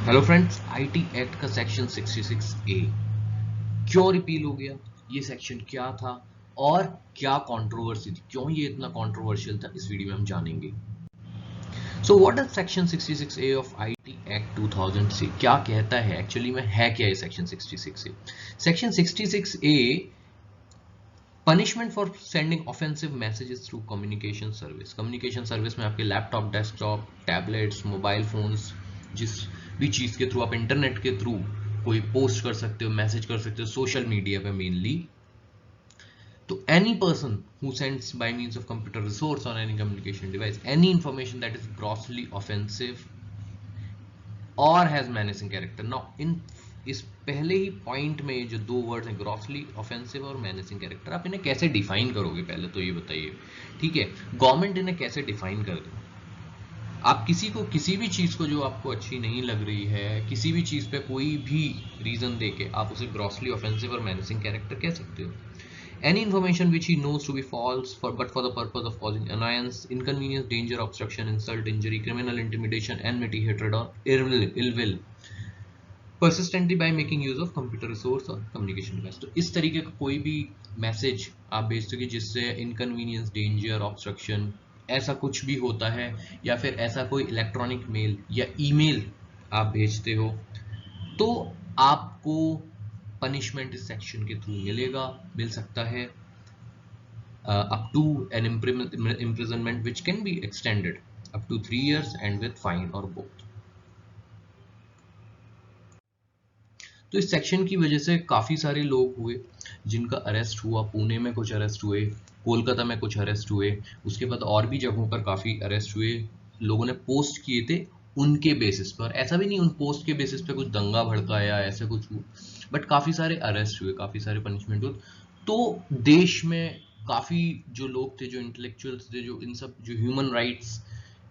Hello friends, IT act का section 66A क्यों repeal हो गया, ये सेक्शन क्या था और क्या कंट्रोवर्सी थी, क्यों ये इतना कंट्रोवर्शियल था, इस वीडियो में हम जानेंगे। So what is section 66A of IT act 2000 से क्या कहता है, एक्चुअली में है क्या ये section 66A। Section 66A punishment for sending offensive messages through communication service. Communication service में आपके laptop, desktop, tablets, mobile phones, जिस भी चीज के थ्रू आप इंटरनेट के थ्रू कोई पोस्ट कर सकते हो, मैसेज कर सकते हो, सोशल मीडिया पे मेनली। तो any person who sends by means of computer resource on any communication device any information that is grossly offensive और has menacing character। Now in इस पहले ही पॉइंट में जो दो वर्ड्स हैं, ग्रॉसली ऑफेंसिव और menacing character, आप इन्हें कैसे डिफाइन करोगे, पहले तो ये बताइए। ठीक है, गवर्नमेंट इन्हें कैसे डिफाइन कर दे। आप किसी को किसी भी चीज को जो आपको अच्छी नहीं लग रही है, किसी भी चीज पे कोई भी रीजन देके आप उसे ग्रॉसली ऑफेंसिव और menacing character कह सकते हो। Any information which he knows to be false but for the purpose of causing annoyance, inconvenience, danger, obstruction, insult, injury, criminal intimidation, enmity, hatred or ill will persistently by making use of computer resource और communication device। तो इस तरीके का कोई भी message आप भेजते हो कि जिससे इनकन्वीनियंस, डेंजर, ऑब्स्ट्रक्शन ऐसा कुछ भी होता है, या फिर ऐसा कोई इलेक्ट्रॉनिक मेल या ईमेल आप भेजते हो, तो आपको पनिशमेंट इस सेक्शन के थ्रू मिल सकता है, up to an imprisonment which can be extended up to 3 years and with fine or both। तो इस सेक्शन की वजह से काफी सारे लोग हुए जिनका अरेस्ट हुआ। पुणे में कुछ अरेस्ट हुए, कोलकाता में कुछ अरेस्ट हुए, उसके बाद और भी जगहों पर काफी अरेस्ट हुए। लोगों ने पोस्ट किए थे उनके बेसिस पर, ऐसा भी नहीं उन पोस्ट के बेसिस पे कुछ दंगा भड़काया ऐसा कुछ हुआ, बट काफी सारे अरेस्ट हुए, काफी सारे पनिशमेंट हुए। तो देश में काफी जो लोग थे, जो इंटेलेक्चुअल्स थे, जो इन सब जो ह्यूमन राइट्स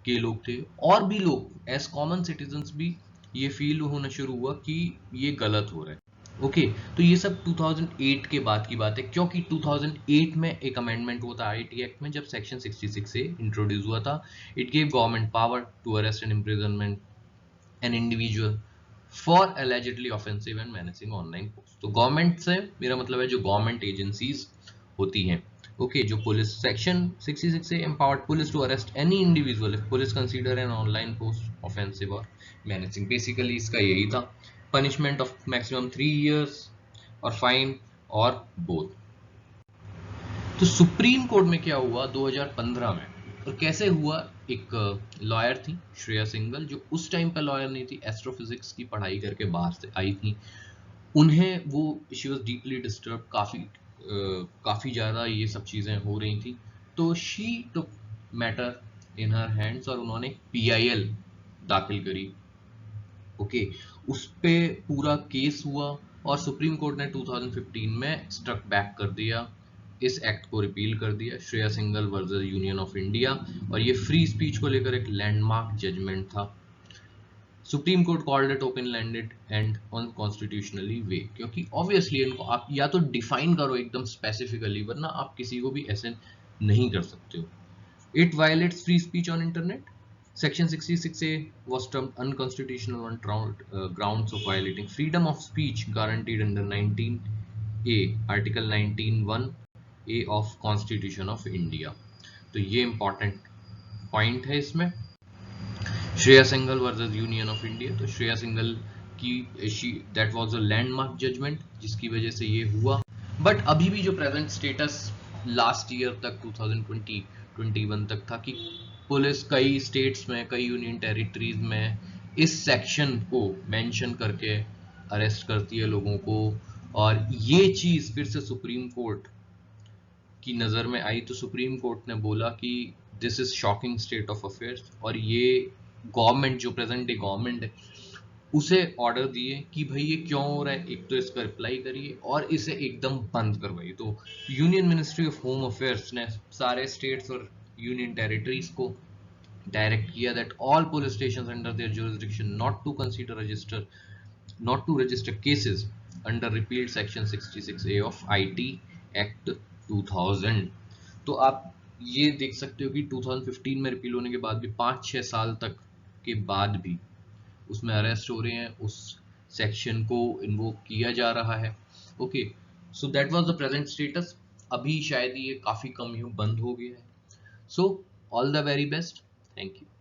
के लोग थे, और भी लोग एज कॉमन सिटीजन्स भी ये फील होना शुरू हुआ कि ये गलत हो रहा है। ओके, तो ये सब 2008 के बाद की बात है, क्योंकि 2008 में एक अमेंडमेंट हुआ था आईटी एक्ट में, जब सेक्शन 66 से इंट्रोड्यूस हुआ था। It gave government power to arrest and imprisonment an individual for allegedly offensive and menacing online post. तो गवर्नमेंट से मेरा मतलब है जो गवर्नमेंट एजेंसीज होती हैं। ओके, जो पुलिस, सेक्शन 66 से empowered police to arrest any individual if police consider an online post offensive or menacing। Basically इसका यही था, पनिशमेंट ऑफ मैक्सिमम 3 years और फाइन और बोथ। तो सुप्रीम कोर्ट में क्या हुआ 2015 में और कैसे हुआ, एक लॉयर थी श्रेया सिंघल, जो उस टाइम पर लॉयर नहीं थी, एस्ट्रोफिजिक्स की पढ़ाई करके बाहर से आई थी। उन्हें वो शी वॉज डीपली डिस्टर्ब, काफी ज्यादा ये सब चीजें हो रही थी। तो she took matter in her hands और उन्होंने पीआईएल दाखिल करी। ओके, उस पे पूरा केस हुआ और सुप्रीम कोर्ट ने 2015 में स्ट्रक बैक कर दिया, इस एक्ट को रिपील कर दिया, Shreya Singhal versus union of India. और ये फ्री स्पीच को लेकर एक लैंडमार्क जजमेंट था। Supreme court called it open ended and unconstitutionally vague, क्योंकि ऑब्वियसली इनको आप या तो डिफाइन करो एकदम स्पेसिफिकली, वरना आप किसी को भी ऐसे नहीं कर सकते हो। It violets free speech on internet. Section 66A was termed unconstitutional on grounds of violating freedom of speech guaranteed under 19A, Article 19(1)A of Constitution of India। तो ये important point है इसमें। Shreya Singhal versus union of India, तो श्रेया सिंघल की that was a landmark judgement जिसकी वजह से ये हुआ। बट अभी भी जो प्रेजेंट स्टेटस लास्ट ईयर तक 2020-21 तक था कि पुलिस कई स्टेट्स में, कई यूनियन टेरिटरीज में इस सेक्शन को मेंशन करके अरेस्ट करती है लोगों को। और ये चीज फिर से सुप्रीम कोर्ट की नजर में आई, तो सुप्रीम कोर्ट ने बोला कि this is shocking state of affairs, और ये गवर्नमेंट, जो प्रेजेंट डे गवर्नमेंट है, उसे ऑर्डर दिए कि भाई ये क्यों हो रहा है, एक तो इसका रिप्लाई करिए और इसे एकदम बंद करवाइए। तो union ministry of home affairs ने सारे स्टेट्स और यूनियन टेरिटरीज को डायरेक्ट किया that all police stations under their jurisdiction not to register cases under repealed section 66A of IT Act 2000। तो आप ये देख सकते हो कि 2015 में रिपील होने के बाद भी 5-6 साल तक के बाद भी उसमें अरेस्ट हो रहे हैं, उस सेक्शन को इन्वोक किया जा रहा है। Okay, so that was the present status. अभी शायद ये काफ़ी कम बंद हो गया है। So all the very best, thank you.